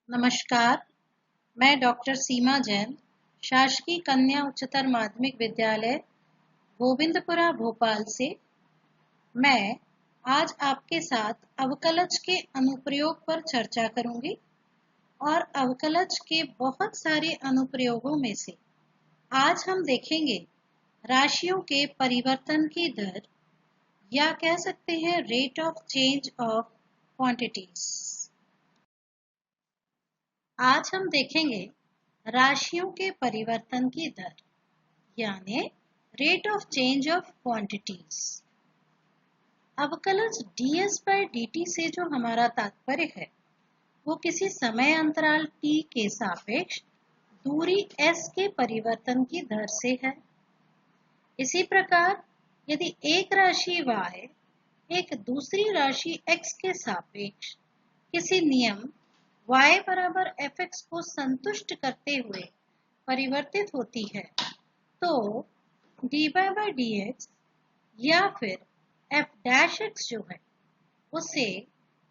नमस्कार, मैं डॉक्टर सीमा जैन, शासकीय कन्या उच्चतर माध्यमिक विद्यालय गोविंदपुरा भोपाल से। मैं आज आपके साथ अवकलज के अनुप्रयोग पर चर्चा करूंगी और अवकलज के बहुत सारे अनुप्रयोगों में से आज हम देखेंगे राशियों के परिवर्तन की दर, या कह सकते हैं rate of change of quantities. आज हम देखेंगे राशियों के परिवर्तन की दर, यानी rate of change of quantities. अवकलज ds/dt से जो हमारा तात्पर्य है वो किसी समय अंतराल t के सापेक्ष दूरी s के परिवर्तन की दर से है। इसी प्रकार यदि एक राशि y एक दूसरी राशि x के सापेक्ष किसी नियम y बराबर fx को संतुष्ट करते हुए परिवर्तित होती है तो dy/dx या फिर f' जो है उसे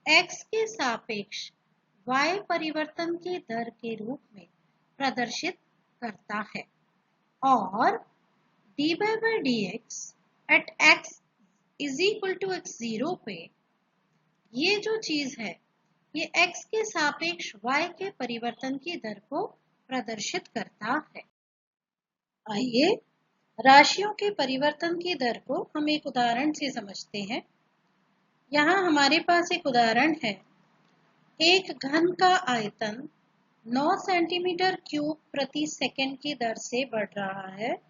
x के सापेक्ष y परिवर्तन की दर के रूप में प्रदर्शित करता है। और dy/dx at x = x0 पे ये जो चीज है ये x के सापेक्ष y के परिवर्तन की दर को प्रदर्शित करता है। आइए राशियों के परिवर्तन की दर को हम एक उदाहरण से समझते हैं। यहाँ हमारे पास एक उदाहरण है। एक घन का आयतन 9 सेंटीमीटर क्यूब प्रति सेकंड की दर से बढ़ रहा है।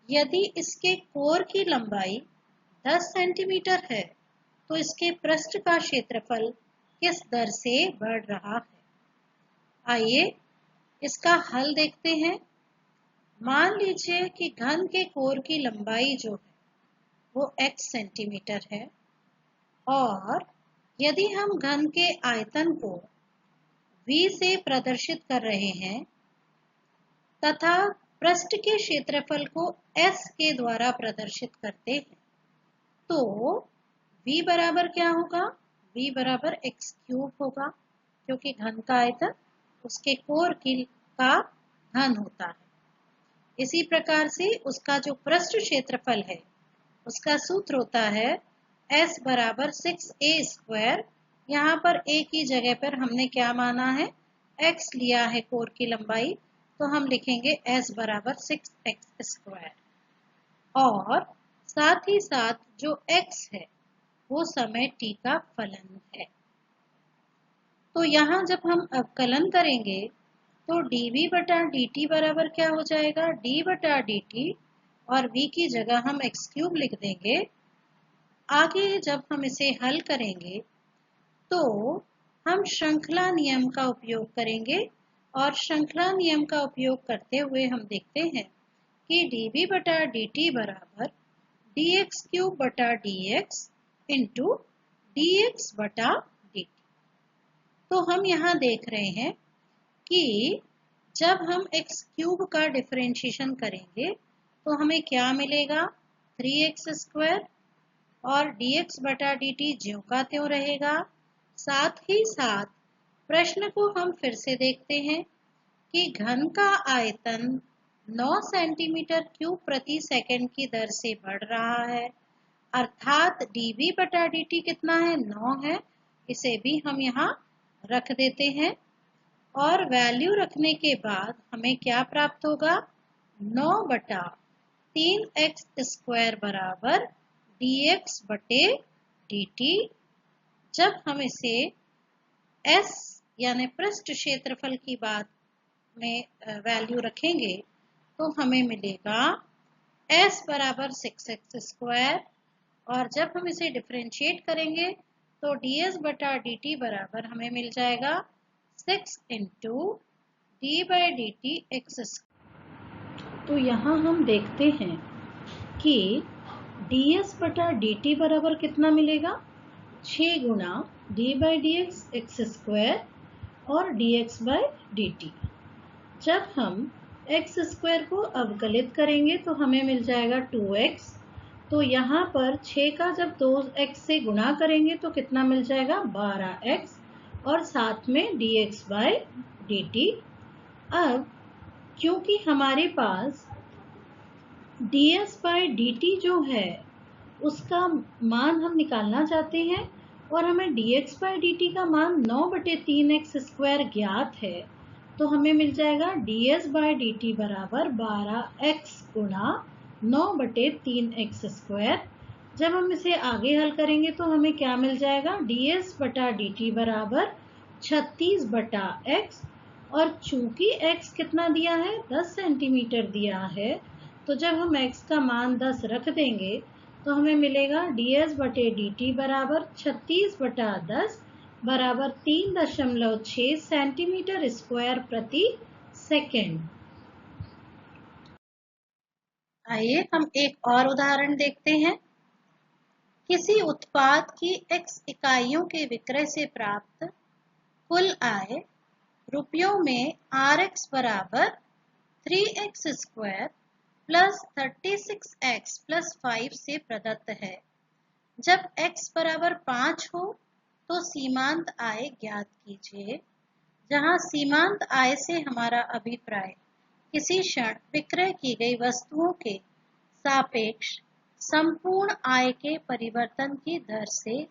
यदि इसके कोर की लंबाई 10 सेंटीमीटर है तो इसके पृष्ठ का क्षेत्रफल किस दर से बढ़ रहा है। आइए इसका हल देखते हैं। मान लीजिए कि घन के कोर की लंबाई जो है वो x सेंटीमीटर है और यदि हम घन के आयतन को v से प्रदर्शित कर रहे हैं तथा पृष्ठ के क्षेत्रफल को s के द्वारा प्रदर्शित करते हैं तो v बराबर क्या होगा? v बराबर x³ होगा, क्योंकि घन का आयतन उसके कोर का घन होता है। इसी प्रकार से उसका जो पृष्ठ क्षेत्रफल है उसका सूत्र होता है s बराबर 6a²। यहाँ पर a की जगह पर हमने क्या माना है? x लिया है कोर की लंबाई, तो हम लिखेंगे s बराबर 6x²। और साथ ही साथ जो x है वो समय t का फलन है। तो यहाँ जब हम अवकलन करेंगे तो dv/dt बराबर क्या हो जाएगा? d/dt और v की जगह हम x³ लिख देंगे। आगे जब हम इसे हल करेंगे तो हम श्रृंखला नियम का उपयोग करेंगे और श्रृंखला नियम का उपयोग करते हुए हम देखते हैं कि dv/dt बराबर dx³/dx इंटू dx/dt। तो हम यहाँ देख रहे हैं कि जब हम x³ का डिफरेंशिएशन करेंगे तो हमें क्या मिलेगा? 3x² और dx/dt ज्यों का त्यों रहेगा। साथ ही साथ प्रश्न को हम फिर से देखते हैं कि घन का आयतन 9 सेंटीमीटर क्यूब प्रति सेकंड की दर से बढ़ रहा है, अर्थात dv/dt कितना है? 9 है। इसे भी हम यहाँ रख देते हैं और वैल्यू रखने के बाद हमें क्या प्राप्त होगा? 9/3x² बराबर dx/dt। जब हम इसे s यानी पृष्ठ क्षेत्रफल की बात में वैल्यू रखेंगे तो हमें मिलेगा s बराबर 6x² और जब हम इसे डिफरेंशिएट करेंगे तो ds/dt बराबर हमें मिल जाएगा 6 इंटू d/dt x²। तो यहाँ हम देखते हैं कि ds/dt बराबर कितना मिलेगा? 6 गुना d/dx x² और dx/dt। जब हम x² को अवकलित करेंगे तो हमें मिल जाएगा 2x। तो यहाँ पर 6 का जब 2x से गुणा करेंगे तो कितना मिल जाएगा? 12x और साथ में dx बाय dt। अब क्योंकि हमारे पास ds बाय dt जो है उसका मान हम निकालना चाहते हैं और हमें dx बाय dt का मान 9/3x² ज्ञात है, तो हमें मिल जाएगा ds बाय dt बराबर 12x गुणा 9/3x²। जब हम इसे आगे हल करेंगे तो हमें क्या मिल जाएगा, ds बटा dt बराबर 36/x, और चूंकि x कितना दिया है, 10 सेंटीमीटर दिया है, तो जब हम x का मान 10 रख देंगे तो हमें मिलेगा ds बटे dt बराबर 36/10 बराबर 3.6 सेंटीमीटर स्क्वायर प्रति सेकेंड। आइए हम एक और उदाहरण देखते हैं। किसी उत्पाद की x इकाइयों के विक्रय से प्राप्त कुल आय रुपयों में rx बराबर 3x² प्लस 36x प्लस 5 से प्रदत्त है। जब x बराबर 5 हो तो सीमांत आय ज्ञात कीजिए। जहां सीमांत आय से हमारा अभिप्राय किसी क्षण विक्रय की गई वस्तुओं के सापेक्ष संपूर्ण आय के परिवर्तन की दर से है।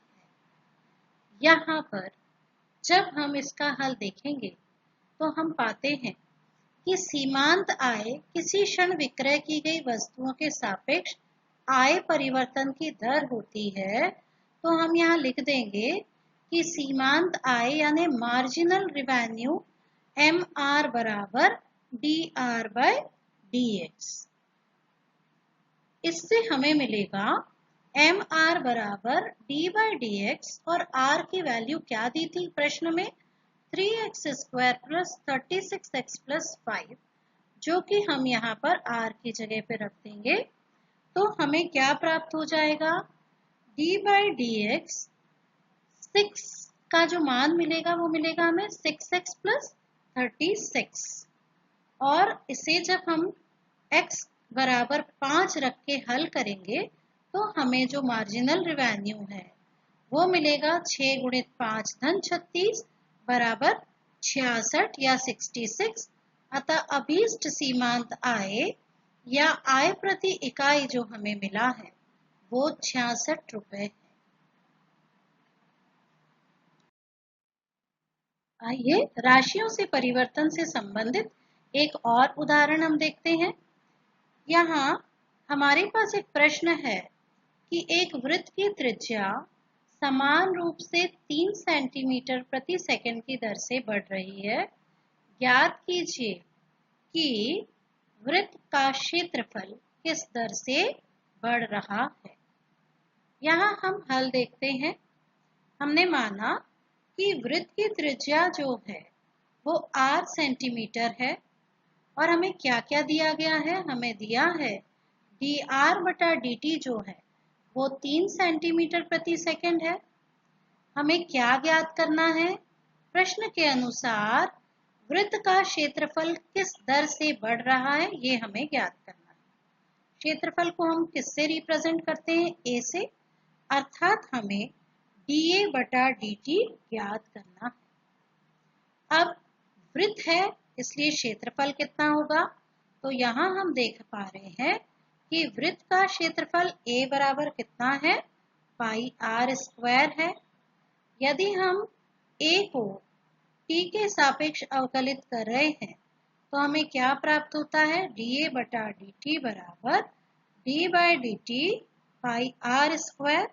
यहाँ पर जब हम इसका हल देखेंगे तो हम पाते हैं कि सीमांत आय किसी क्षण विक्रय की गई वस्तुओं के सापेक्ष आय परिवर्तन की दर होती है, तो हम यहाँ लिख देंगे कि सीमांत आय यानी मार्जिनल रिवेन्यू MR बराबर DR बाय DX। इससे हमें मिलेगा MR बराबर D बाय DX, और R की वैल्यू क्या दी थी प्रश्न में, 3x² प्लस 36x प्लस 5, जो कि हम यहाँ पर R की जगह पे रख देंगे। तो हमें क्या प्राप्त हो जाएगा, D बाय DX 6 का जो मान मिलेगा वो मिलेगा हमें 6x प्लस 36, और इसे जब हम x बराबर 5 रख के हल करेंगे तो हमें जो मार्जिनल रिवेन्यू है वो मिलेगा 6 गुणित 5 धन 36 बराबर 66 या 66। अतः अभीष्ट सीमांत आय या आय प्रति इकाई जो हमें मिला है वो 66 रुपए है। आइए राशियों से परिवर्तन से संबंधित एक और उदाहरण हम देखते हैं। यहाँ हमारे पास एक प्रश्न है कि एक वृत्त की त्रिज्या समान रूप से 3 सेंटीमीटर प्रति सेकंड की दर से बढ़ रही है। ज्ञात कीजिए कि वृत्त का क्षेत्रफल किस दर से बढ़ रहा है। यहाँ हम हल देखते हैं। हमने माना कि वृत्त की त्रिज्या जो है वो r सेंटीमीटर है, और हमें क्या क्या दिया गया है, हमें दिया है dr बटा dt जो है वो 3 सेंटीमीटर प्रति सेकंड है। हमें क्या ज्ञात करना है, प्रश्न के अनुसार वृत्त का क्षेत्रफल किस दर से बढ़ रहा है, ये हमें ज्ञात करना है। क्षेत्रफल को हम किससे रिप्रेजेंट करते हैं, a से, अर्थात हमें dA बटा dt ज्ञात करना है। अब वृत्त है इसलिए क्षेत्रफल कितना होगा, तो यहाँ हम देख पा रहे हैं कि वृत्त का क्षेत्रफल a बराबर कितना है, पाई r² है। यदि हम a को t के सापेक्ष अवकलित कर रहे हैं तो हमें क्या प्राप्त होता है, dA बटा dt बराबर d बाय dt पाई r²।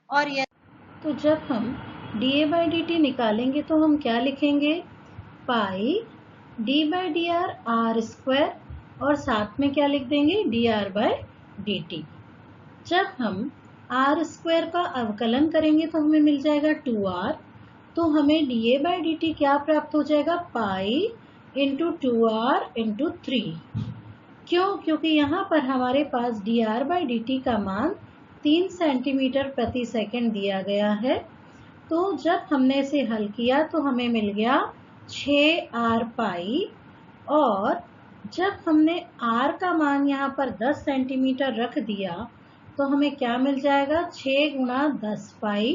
और तो जब हम dA बाय dt निकालेंगे तो हम क्या लिखेंगे, पाई d बाय dr r², और साथ में क्या लिख देंगे, dr बाय dt। जब हम r² का अवकलन करेंगे तो हमें मिल जाएगा 2r, तो हमें dA बाय dt क्या प्राप्त हो जाएगा, पाई इंटू 2r इंटू 3। क्यों, क्योंकि यहाँ पर हमारे पास dr बाय dt का मान 3 सेंटीमीटर प्रति सेकंड दिया गया है। तो जब हमने इसे हल किया तो हमें मिल गया 6r पाई, और जब हमने r का मान यहाँ पर 10 सेंटीमीटर रख दिया तो हमें क्या मिल जाएगा, 6 गुणा 10 पाई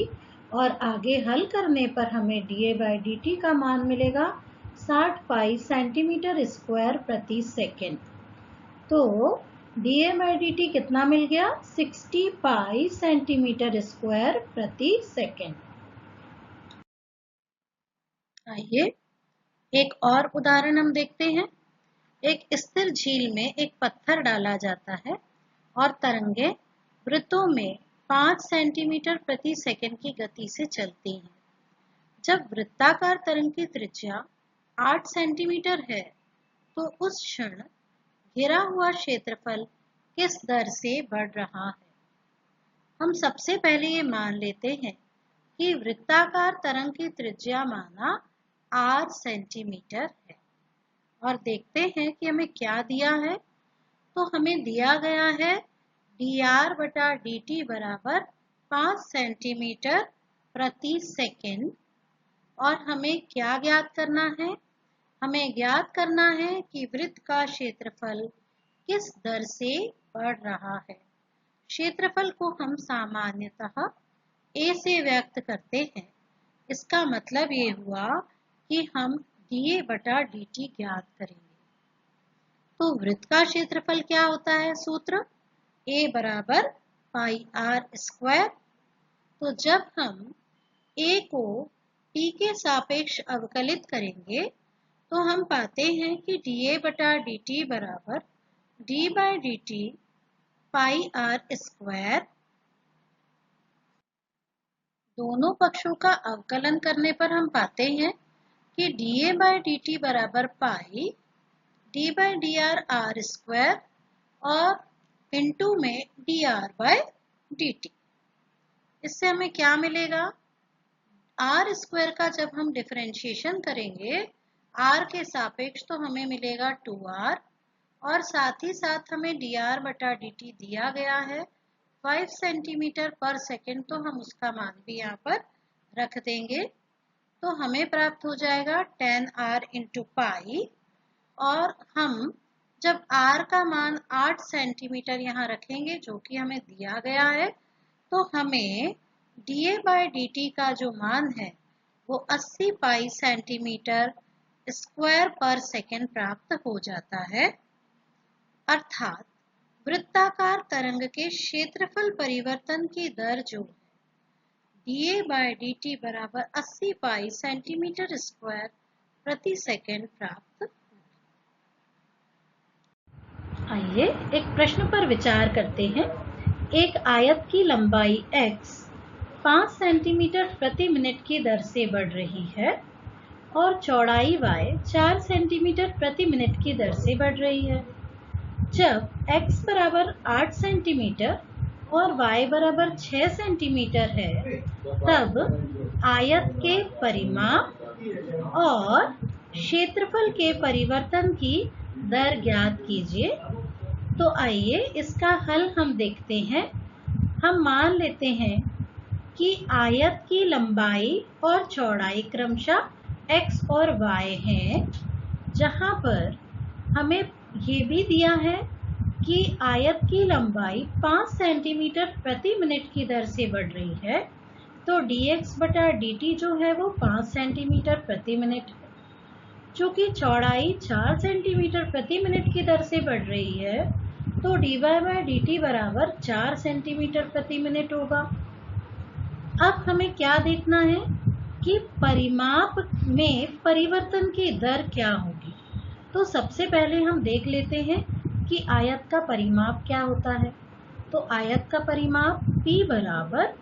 और आगे हल करने पर हमें dA/dt का मान मिलेगा 60 पाई सेंटीमीटर स्क्वायर प्रति सेकेंड। तो dA/dt कितना मिल गया? 60 पाई सेंटीमीटर स्क्वायर प्रति सेकेंड। आइए एक और उदाहरण हम देखते हैं। एक स्थिर झील में एक पत्थर डाला जाता है और तरंगें वृत्तों में 5 सेंटीमीटर प्रति सेकंड की गति से चलती हैं। जब वृत्ताकार तरंग की त्रिज्या 8 सेंटीमीटर है तो उस क्षण घिरा हुआ क्षेत्रफल किस दर से बढ़ रहा है? हम सबसे पहले ये मान लेते हैं कि वृत्ताकार तरंग की त्रिज्या माना r सेंटीमीटर है और देखते हैं कि हमें क्या दिया है। तो हमें दिया गया है dr/dt बराबर 5 सेंटीमीटर प्रति सेकेंड। और हमें क्या ज्ञात करना है? हमें ज्ञात करना है कि वृत्त का क्षेत्रफल किस दर से बढ़ रहा है। क्षेत्रफल को हम सामान्यतः a से व्यक्त करते हैं। इसका मतलब ये हुआ कि हम dA/dt ज्ञात करेंगे। तो वृत्त का क्षेत्रफल क्या होता है? सूत्र A बराबर पाई r स्क्वायर। तो जब हम A को t के सापेक्ष अवकलित करेंगे तो हम पाते हैं कि dA/dt बराबर d/dt पाई r स्क्वायर। दोनों पक्षों का अवकलन करने पर हम पाते हैं कि dA/dt बराबर पाई d/dr r स्क्वायर और इंटू में dr/dt। इससे हमें क्या मिलेगा? r स्क्वायर का जब हम डिफरेंशिएशन करेंगे r के सापेक्ष तो हमें मिलेगा 2r और साथ ही साथ हमें dr/dt दिया गया है 5 सेंटीमीटर पर सेकेंड। तो हम उसका मान भी यहाँ पर रख देंगे। तो हमें प्राप्त हो जाएगा 10r इंटू पाई। और हम जब r का मान 8 सेंटीमीटर यहाँ रखेंगे जो कि हमें दिया गया है तो हमें dA/dt का जो मान है वो 80 पाई सेंटीमीटर स्क्वायर पर सेकेंड प्राप्त हो जाता है। अर्थात वृत्ताकार तरंग के क्षेत्रफल परिवर्तन की दर जो dA/dt बराबर 80 पाई सेंटीमीटर स्क्वायर प्रति सेकेंड प्राप्त। आइए एक प्रश्न पर विचार करते हैं। एक आयत की लंबाई x 5 सेंटीमीटर प्रति मिनट की दर से बढ़ रही है और चौड़ाई y 4 सेंटीमीटर प्रति मिनट की दर से बढ़ रही है। जब x बराबर 8 सेंटीमीटर और y बराबर 6 सेंटीमीटर है तब आयत के परिमाप और क्षेत्रफल के परिवर्तन की दर ज्ञात कीजिए। तो आइए इसका हल हम देखते हैं। हम मान लेते हैं कि आयत की लंबाई और चौड़ाई क्रमशः x और y है, जहां पर हमें ये भी दिया है कि आयत की लंबाई 5 सेंटीमीटर प्रति मिनट की दर से बढ़ रही है। तो dx/dt जो है वो 5 सेंटीमीटर प्रति मिनट है। चूंकि चौड़ाई 4 सेंटीमीटर प्रति मिनट की दर से बढ़ रही है तो dy/dt बराबर 4 सेंटीमीटर प्रति मिनट होगा। अब हमें क्या देखना है कि परिमाप में परिवर्तन की दर क्या होगी। तो सबसे पहले हम देख लेते हैं कि आयत का परिमाप क्या होता है। तो आयत का परिमाप P बराबर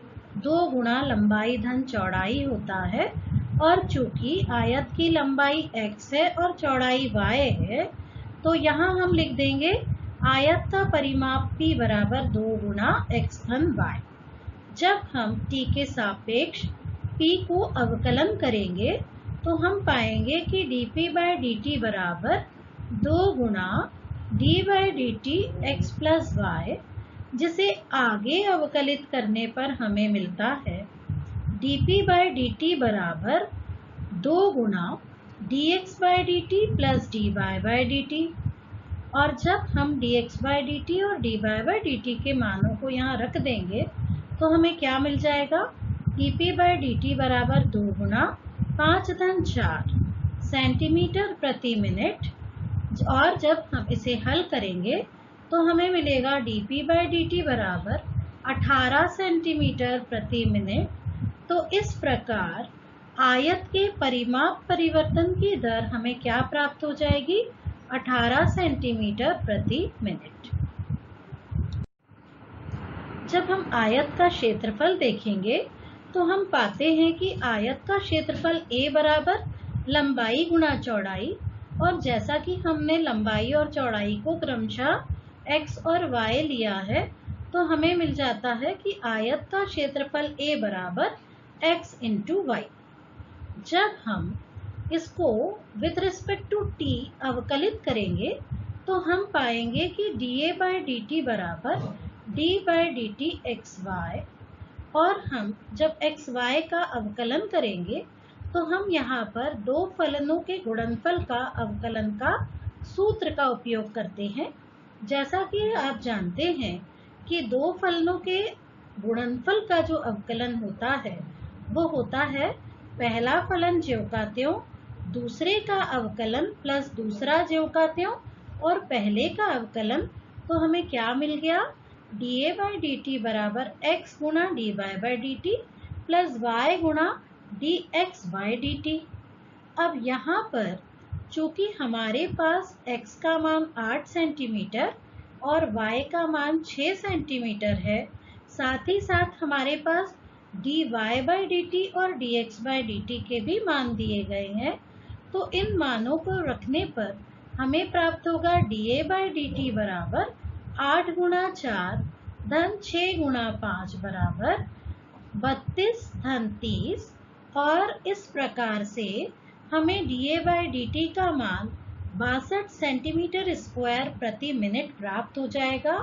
2 गुणा लंबाई धन चौड़ाई होता है और चूंकि आयत की लंबाई x है और चौड़ाई y है तो यहाँ हम लिख देंगे आयत का परिमाप P बराबर 2 गुणा x धन y। जब हम t के सापेक्ष P को अवकलन करेंगे तो हम पाएंगे कि dP/dt बराबर 2 गुणा d/dt x प्लस y, जिसे आगे अवकलित करने पर हमें मिलता है dP/dt बराबर 2 गुणा dx/dt प्लस dy/dt। और जब हम dx/dt और dy/dt के मानों को यहाँ रख देंगे तो हमें क्या मिल जाएगा dp बाय dt बराबर 2 गुना 5 धन 4 सेंटीमीटर प्रति मिनट। और जब हम इसे हल करेंगे तो हमें मिलेगा dp बाय dt बराबर 18 सेंटीमीटर प्रति मिनट। तो इस प्रकार आयत के परिमाप परिवर्तन की दर हमें क्या प्राप्त हो जाएगी? 18 सेंटीमीटर प्रति मिनट। जब हम आयत का क्षेत्रफल देखेंगे तो हम पाते हैं कि आयत का क्षेत्रफल A बराबर लंबाई गुणा चौड़ाई, और जैसा कि हमने लंबाई और चौड़ाई को क्रमशः x और y लिया है तो हमें मिल जाता है कि आयत का क्षेत्रफल A बराबर x इंटू वाई। जब हम इसको विद रिस्पेक्ट टू t अवकलित करेंगे तो हम पाएंगे कि dA बाय dt बराबर d बाय dt xy, और हम जब xy का अवकलन करेंगे तो हम यहाँ पर दो फलनों के गुणनफल का अवकलन का सूत्र का उपयोग करते हैं। जैसा कि आप जानते हैं कि दो फलनों के गुणनफल का जो अवकलन होता है वो होता है पहला फलन ज्यों-का-त्यों, दूसरे का अवकलन प्लस दूसरा ज्यों-का-त्यों और पहले का अवकलन। तो हमें क्या मिल गया? dA बाय dt बराबर x गुणा dy by dt plus y गुणा dx बाय dt। अब यहाँ पर चूंकि हमारे पास x का मान 8 सेंटीमीटर और y का मान 6 सेंटीमीटर है, साथ ही साथ हमारे पास dy बाय dt और dx बाय dt के भी मान दिए गए हैं, तो इन मानों को रखने पर हमें प्राप्त होगा dA बाय dt बराबर 8 गुणा 4 धन 6 गुणा 5 बराबर 32 धन 30, और इस प्रकार से हमें dA बाय dt का मान 62 सेंटीमीटर स्क्वायर प्रति मिनट प्राप्त हो जाएगा।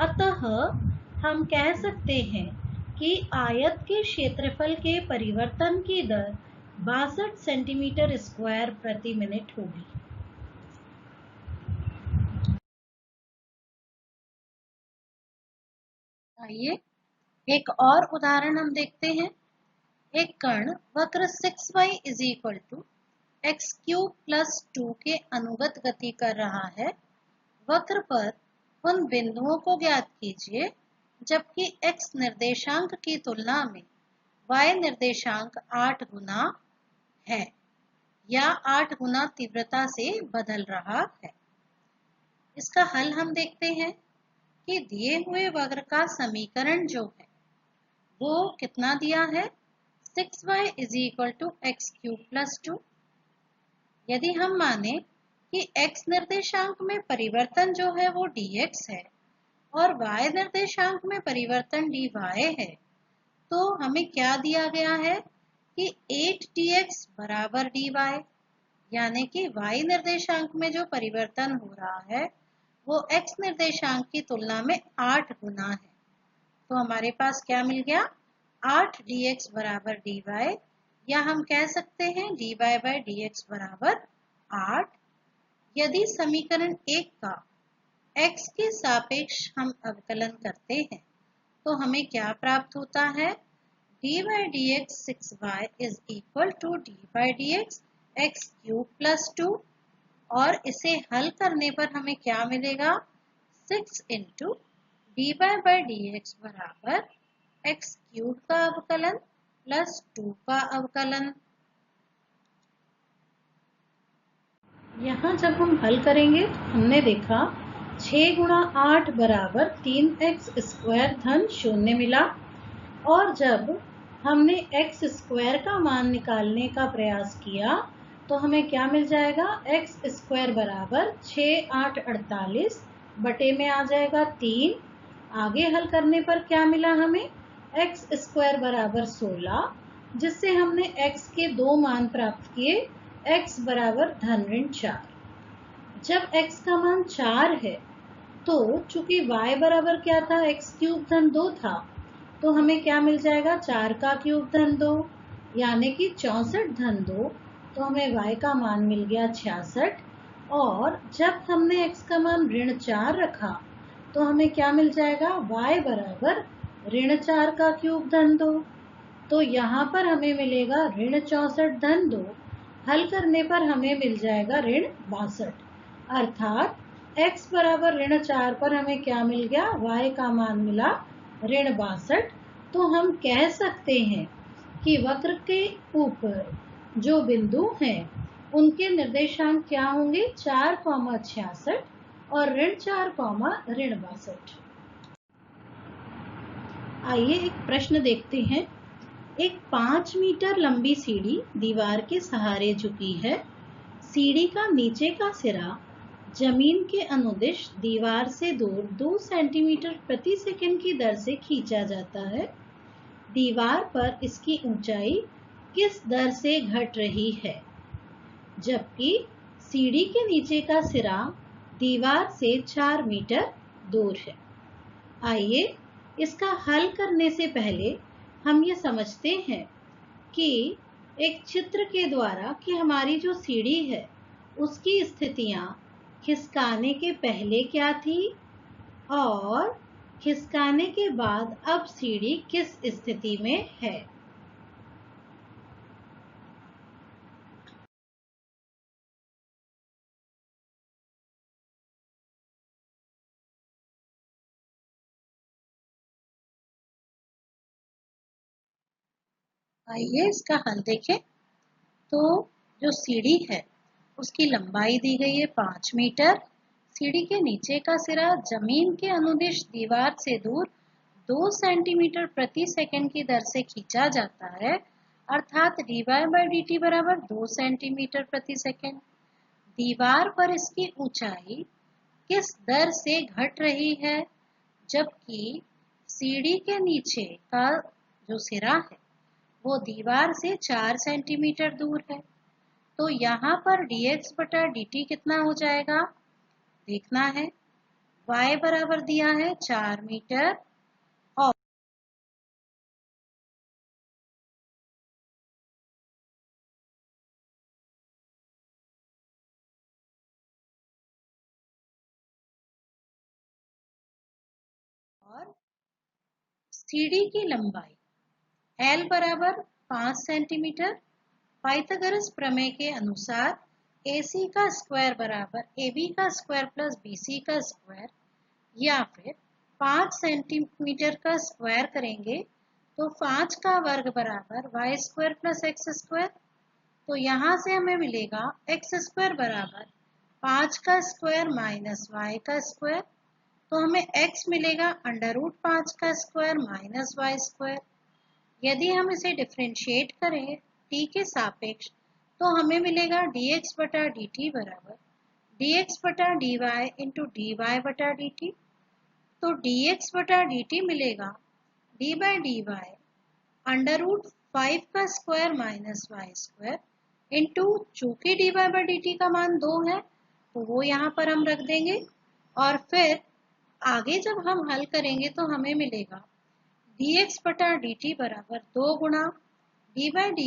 अतः हम कह सकते हैं कि आयत के क्षेत्रफल के परिवर्तन की दर 62 सेंटीमीटर स्क्वायर प्रति मिनट होगी। आइए एक और उदाहरण हम देखते हैं। एक कण वक्र 6y is equal to x cube plus 2 के अनुगत गति कर रहा है। वक्र पर उन बिंदुओं को ज्ञात कीजिए जबकि x निर्देशांक की तुलना में y निर्देशांक 8 गुना है या 8 गुना तीव्रता से बदल रहा है। इसका हल हम देखते हैं कि दिए हुए वक्र का समीकरण जो है वो कितना दिया है? 6y is equal to x cube plus 2। यदि हम माने कि x निर्देशांक में परिवर्तन जो है वो dx है और y निर्देशांक में परिवर्तन dy है, तो हमें क्या दिया गया है कि 8 dx बराबर dy, यानी कि y निर्देशांक में जो परिवर्तन हो रहा है वो x निर्देशांक की तुलना में 8 गुना है। तो हमारे पास क्या मिल गया? 8 dx बराबर dy, या हम कह सकते हैं dy बाय dx बराबर 8। यदि समीकरण 1 का x के सापेक्ष हम अवकलन करते हैं तो हमें क्या प्राप्त होता है? dy by dx 6y is equal to dy by dx x cube plus 2, और इसे हल करने पर हमें क्या मिलेगा? 6 इंटू dy बाय dx बराबर एक्स क्यूब का अवकलन प्लस 2 का अवकलन। यहाँ जब हम हल करेंगे हमने देखा 6 गुणा 8 बराबर 3x स्क्वायर धन 0 मिला, और जब हमने x स्क्वायर का मान निकालने का प्रयास किया तो हमें क्या मिल जाएगा? x स्क्वायर बराबर 6 8 48 बटे में आ जाएगा 3। आगे हल करने पर क्या मिला हमें? x स्क्वायर बराबर 16, जिससे हमने x के दो मान प्राप्त किए, x बराबर धन ऋण 4। जब x का मान 4 है तो चूंकि y बराबर क्या था? x क्यूब धन 2 था, तो हमें क्या मिल जाएगा? 4 का क्यूब धन 2 यानी कि 64 धन 2, तो हमें y का मान मिल गया 66। और जब हमने x का मान ऋण 4 रखा तो हमें क्या मिल जाएगा? y बराबर ऋण 4 का क्यूब धन 2 तो यहाँ पर हमें मिलेगा ऋण 64 धन 2, हल करने पर हमें मिल जाएगा ऋण 62, अर्थात x बराबर ऋण 4 पर हमें क्या मिल गया, y का मान मिला ऋण 62। तो हम कह सकते हैं कि वक्र के ऊपर जो बिंदु हैं उनके निर्देशांक क्या होंगे, 4,66 और ऋण 4, ऋण 62। आइए एक प्रश्न देखते हैं। एक 5 मीटर लंबी सीढ़ी दीवार के सहारे झुकी है। सीढ़ी का नीचे का सिरा जमीन के अनुदिश दीवार से दूर 2 सेंटीमीटर प्रति सेकंड की दर से खींचा जाता है। दीवार पर इसकी ऊंचाई किस दर से घट रही है, जबकि सीढ़ी के नीचे का सिरा दीवार से 4 मीटर दूर है। आइए इसका हल करने से पहले हम ये समझते हैं कि एक चित्र के द्वारा कि हमारी जो सीढ़ी है उसकी स्थितियां खिसकाने के पहले क्या थी और खिसकाने के बाद अब सीढ़ी किस स्थिति में है। आइए इसका हल देखें। तो जो सीढ़ी है उसकी लंबाई दी गई है 5 मीटर। सीढ़ी के नीचे का सिरा जमीन के अनुदिश दीवार से दूर 2 सेंटीमीटर प्रति सेकंड की दर से खींचा जाता है, अर्थात dy/dt बराबर 2 सेंटीमीटर प्रति सेकंड। दीवार पर इसकी ऊंचाई किस दर से घट रही है, जबकि सीढ़ी के नीचे का जो सिरा है वो दीवार से 4 सेंटीमीटर दूर है। तो यहाँ पर dx बटा dt कितना हो जाएगा, देखना है। y बराबर दिया है 4 मीटर और सीढ़ी की लंबाई l बराबर 5 सेंटीमीटर। पाइथागोरस प्रमेय के अनुसार AC का स्क्वायर बराबर AB का स्क्वायर प्लस BC का स्क्वायर, या फिर 5 सेंटीमीटर का स्क्वायर करेंगे तो 5 का वर्ग बराबर y square plus x square. तो यहाँ से हमें मिलेगा x स्क्वायर बराबर 5 का स्क्वायर माइनस y का स्क्वायर। तो हमें x मिलेगा √5 का स्क्वायर माइनस वाई स्क्वायर। यदि हम इसे डिफ्रेंशिएट करें t के सापेक्ष तो हमें मिलेगा dx बटा dt बराबर dx बटा dy इंटू dy बटा dt। तो dx बटा dt मिलेगा d/dy √5 का square minus y square into, चूंकि dy/dt का मान 2 है तो वो यहाँ पर हम रख देंगे और फिर आगे जब हम हल करेंगे तो हमें मिलेगा dx बटा dt बराबर 2 गुणा d/dy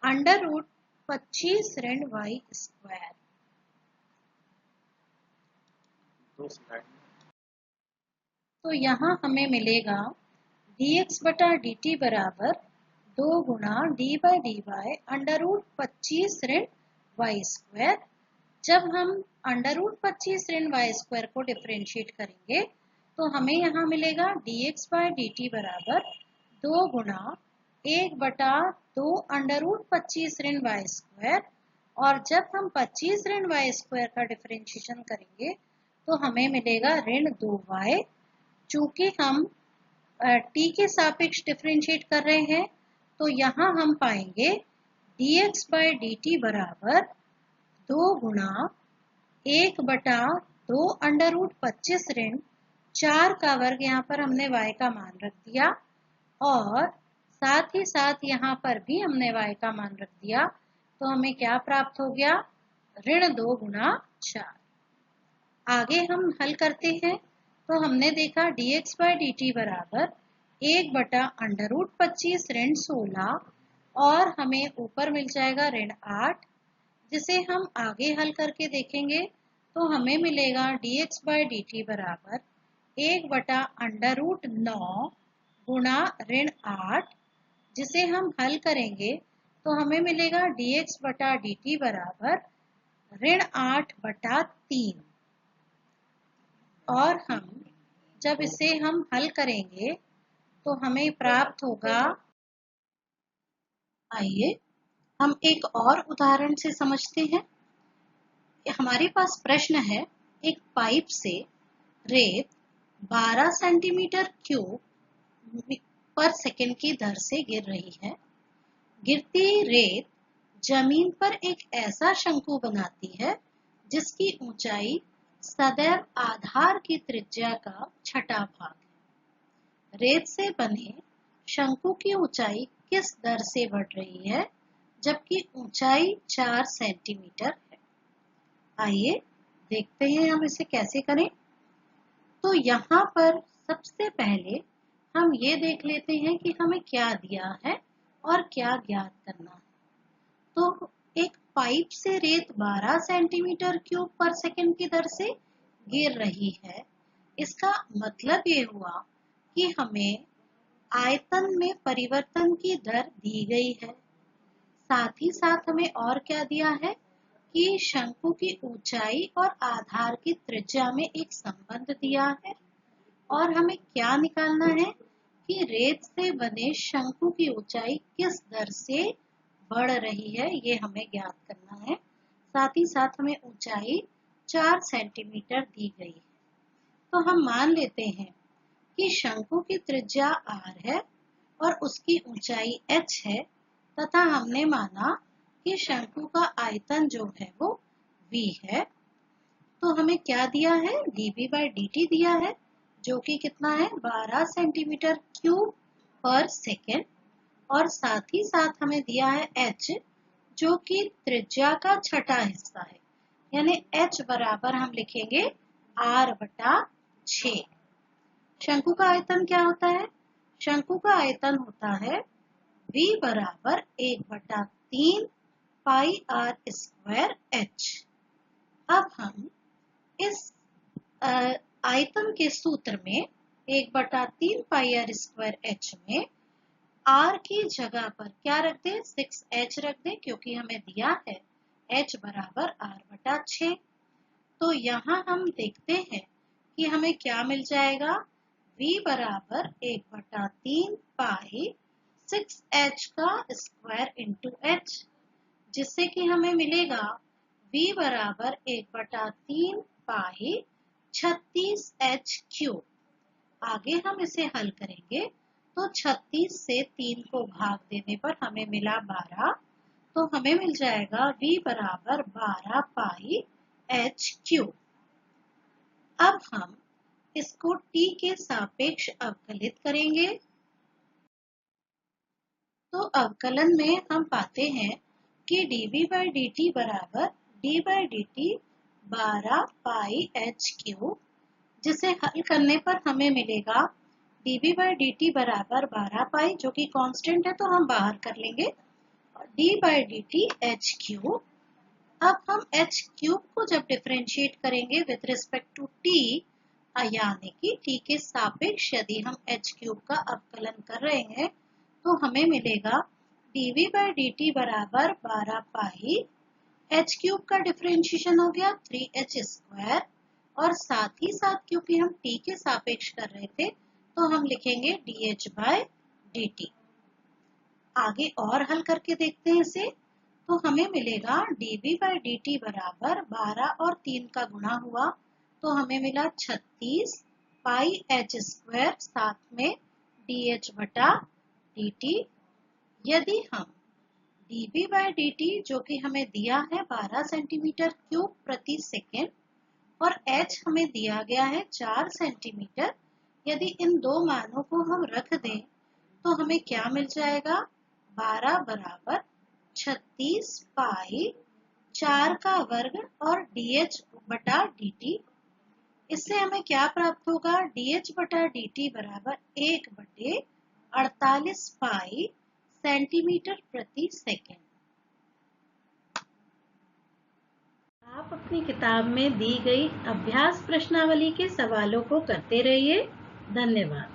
√25 ऋण y स्क्वायर। तो यहाँ हमें मिलेगा dx बटा dt बराबर 2 गुणा d/dy √25 ऋण y स्क्वायर। जब हम √25 ऋण y स्क्वायर को डिफ्रेंशिएट करेंगे तो हमें यहाँ मिलेगा dx/dt बराबर 2 गुणा 1 बटा 2 √25 ऋण y स्क्वायर। और जब हम 25 ऋण y स्क्वायर का डिफ्रेंशिएशन करेंगे तो हमें मिलेगा ऋण 2y। चूंकि हम t के सापेक्ष डिफ्रेंशिएट कर रहे हैं तो यहाँ हम पाएंगे dx/dt बराबर 2 गुणा 1 बटा 2 √25 ऋण 4 का वर्ग, यहाँ पर हमने y का मान रख दिया और साथ ही साथ यहाँ पर भी हमने y का मान रख दिया। तो हमें क्या प्राप्त हो गया, ऋण 2 गुणा 4। आगे हम हल करते हैं तो हमने देखा dx/dt बराबर 1 बटा √25 ऋण 16 और हमें ऊपर मिल जाएगा ऋण 8, जिसे हम आगे हल करके देखेंगे तो हमें मिलेगा dx/dt बराबर 1 बटा √9 गुणा ऋण 8 जिसे हम हल करेंगे तो हमें मिलेगा dx बटा dt बराबर -8/3। और जब इसे हम हल करेंगे तो हमें प्राप्त होगा, आइए हम एक और उदाहरण से समझते हैं। हमारे पास प्रश्न है, एक पाइप से रेत 12 सेंटीमीटर क्यूब पर सेकंड की दर से गिर रही है। गिरती रेत जमीन पर एक ऐसा शंकु बनाती है जिसकी ऊंचाई सदैव आधार की त्रिज्या का छठा भाग है। रेत से बने शंकु की ऊंचाई किस दर से बढ़ रही है जबकि ऊंचाई 4 सेंटीमीटर है। आइए देखते हैं हम इसे कैसे करें। तो यहाँ पर सबसे पहले हम ये देख लेते हैं कि हमें क्या दिया है और क्या ज्ञात करना है। तो एक पाइप से रेत 12 सेंटीमीटर क्यूब पर सेकंड की दर से गिर रही है। इसका मतलब ये हुआ कि हमें आयतन में परिवर्तन की दर दी गई है। साथ ही साथ हमें और क्या दिया है कि शंकु की ऊंचाई और आधार की त्रिज्या में एक संबंध दिया है। और हमें क्या निकालना है कि रेत से बने शंकु की ऊंचाई किस दर से बढ़ रही है, ये हमें ज्ञात करना है। साथ ही साथ हमें ऊंचाई 4 सेंटीमीटर दी गई है। तो हम मान लेते हैं कि शंकु की त्रिज्या r है और उसकी ऊंचाई h है, तथा हमने माना कि शंकु का आयतन जो है वो v है। तो हमें क्या दिया है, dv बाई dt दिया है, जो कि कितना है 12 सेंटीमीटर क्यूब पर सेकेंड। और साथ ही साथ हमें दिया है h, जो कि त्रिज्या का छठा हिस्सा है, यानी h बराबर हम लिखेंगे r/6। शंकु का आयतन क्या होता है, शंकु का आयतन होता है v बराबर 1/3 पाई r स्क्वायर h। अब हम इस आयतन के सूत्र में 1/3 पाई r स्क्वायर h में r की जगह पर क्या रख दें, 6h रख दें, क्योंकि हमें दिया है h बराबर r/6। तो यहाँ हम देखते हैं कि हमें क्या मिल जाएगा, v बराबर 1/3 पाई 6h का स्क्वायर इंटू h, जिससे कि हमें मिलेगा v बराबर 1/3 पाई 36h क्यूब। आगे हम इसे हल करेंगे तो 36 से 3 को भाग देने पर हमें मिला 12। तो हमें मिल जाएगा v बराबर 12 पाई h क्यूब। अब हम इसको t के सापेक्ष अवकलित करेंगे। तो अवकलन में हम पाते हैं कि dv बाई dt बराबर d by dt 12 pi h cube, जिसे हल करने पर हमें मिलेगा dv बाई dt बराबर 12 पाई, जो कि कांस्टेंट है तो हम बाहर कर लेंगे, और d by dt h cube. अब हम h क्यूब को जब डिफरेंशिएट करेंगे विद रिस्पेक्ट टू t, यानी कि t के सापेक्ष यदि हम h क्यूब का अवकलन कर रहे हैं, तो हमें मिलेगा dv बाई dt बराबर 12 पाई h क्यूब का डिफरेंशिएशन हो गया 3h स्क्वायर, और साथ ही साथ क्योंकि हम t के सापेक्ष कर रहे थे तो हम लिखेंगे dh बाई dt। आगे और हल करके देखते हैं इसे। तो हमें मिलेगा dv बाई dt बराबर 12 और 3 का गुणा हुआ तो हमें मिला 36 पाई h स्क्वायर, साथ में dh बटा dt। यदि हम dv बाई dt जो कि हमें दिया है 12 सेंटीमीटर क्यूब प्रति सेकेंड और h हमें दिया गया है 4 सेंटीमीटर, यदि इन दो मानों को हम रख दें तो हमें क्या मिल जाएगा, 12 बराबर 36 पाई 4 का वर्ग और dh बटा dt। इससे हमें क्या प्राप्त होगा, dh बटा dt बराबर 1/48 पाई सेंटीमीटर प्रति सेकेंड। आप अपनी किताब में दी गई अभ्यास प्रश्नावली के सवालों को करते रहिए। धन्यवाद।